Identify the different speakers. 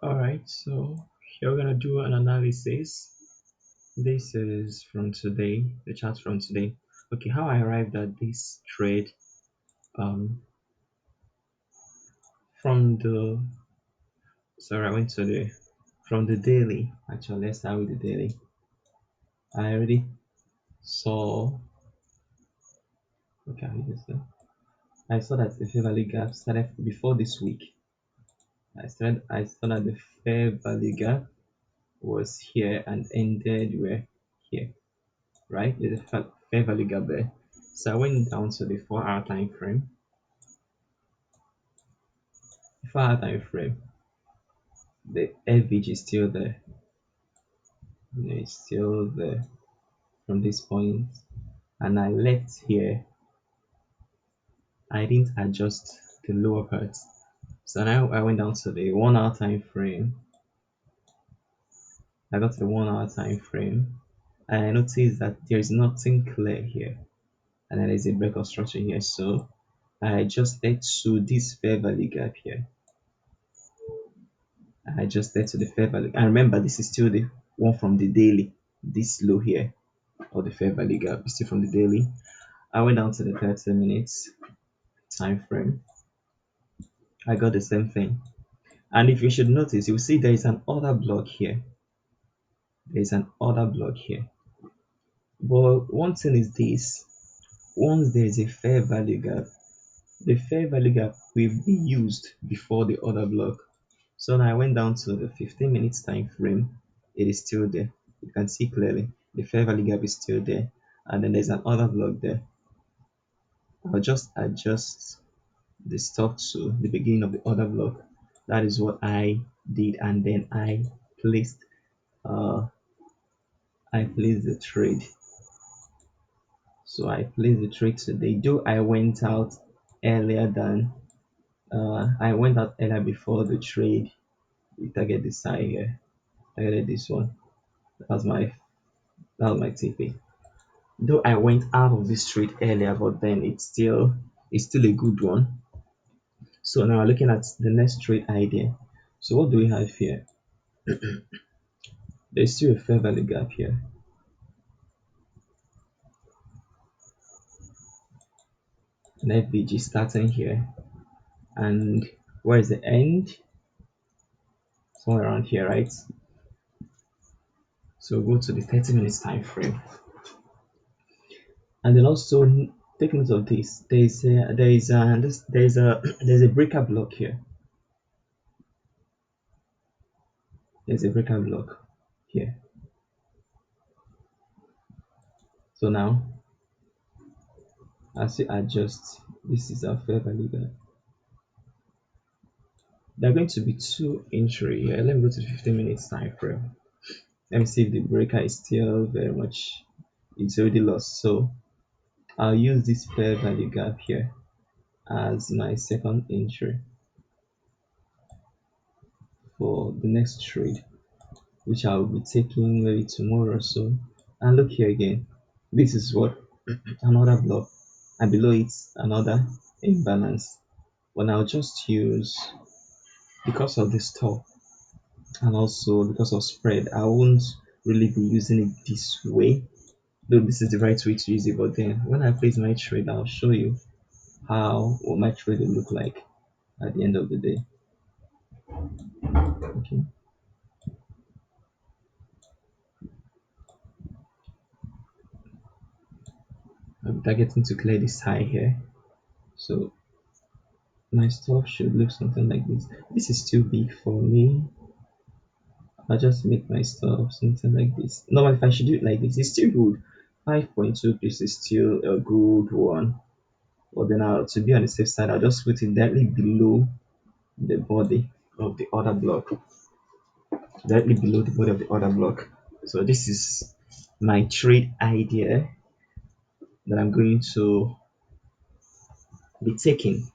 Speaker 1: All right, so here we're gonna do an analysis. This is from today, the chart from today. Okay, how I arrived at this trade um from the sorry, I went to the from the daily. Actually, let's start with the daily. I already saw okay, how is this? I saw that the fair value gap started before this week. I saw that the fair value gap was here and ended where here, right? There's a fair value gap there. So I went down to the 4 hour time frame. The 4 hour time frame, the average is still there. It's still there from this point. And I left here. I didn't adjust the lower part. So now I went down to the 1 hour time frame. I got to the 1 hour time frame. And I noticed that there is nothing clear here. And then there's a breakout structure here. So I adjusted to this fair value gap here. I adjusted to the fair value. And remember, this is still the one from the daily. This low here, or the fair value gap, is still from the daily. I went down to the 30 minutes time frame. I got the same thing. And if you should notice, you'll see there is an order block here. There is an order block here. But one thing is this: once there is a fair value gap, the fair value gap will be used before the order block. So now I went down to the 15 minutes time frame. It is still there. You can see clearly the fair value gap is still there. And then there's an order block there. I'll just adjust the stop to the beginning of the order block. That is what I did, and then uh I placed the trade. So I placed the trade today. Though earlier than I went out earlier before the trade. We target this side here. Targeted this one. That's my that was my TP. Though I went out of this trade earlier, but then it's still a good one. So now looking at the next trade idea. So what do we have here? There's still a fair value gap here. An FVG starting here. And where is the end? Somewhere around here, right? So go to the 30 minutes time frame. And then also take note of this. There's a breaker block here. There's a breaker block here. So now as you adjust, this is our fair value gap. There are going to be two entry here. Let me go to the 15 minutes time frame. Let me see if the breaker is still very much, it's already lost. So I'll use this fair value gap here as my second entry for the next trade, which I'll be taking maybe tomorrow or so. And look here again. This is what another block, and below it another imbalance. But I'll just use, because of the stop and also because of spread, I won't really be using it this way. Though this is the right way to use it, but then when I place my trade, I'll show you how what my trade will look like at the end of the day. Okay. I'm targeting to clear this high here. So my stop should look something like this. This is too big for me. I'll just make my stop something like this. Normally, if I should do it like this, it's still good. 5.2 piece is still a good one. But then to be on the safe side, I'll just put it directly below the body of the other block. Directly below the body of the other block. So this is my trade idea that I'm going to be taking.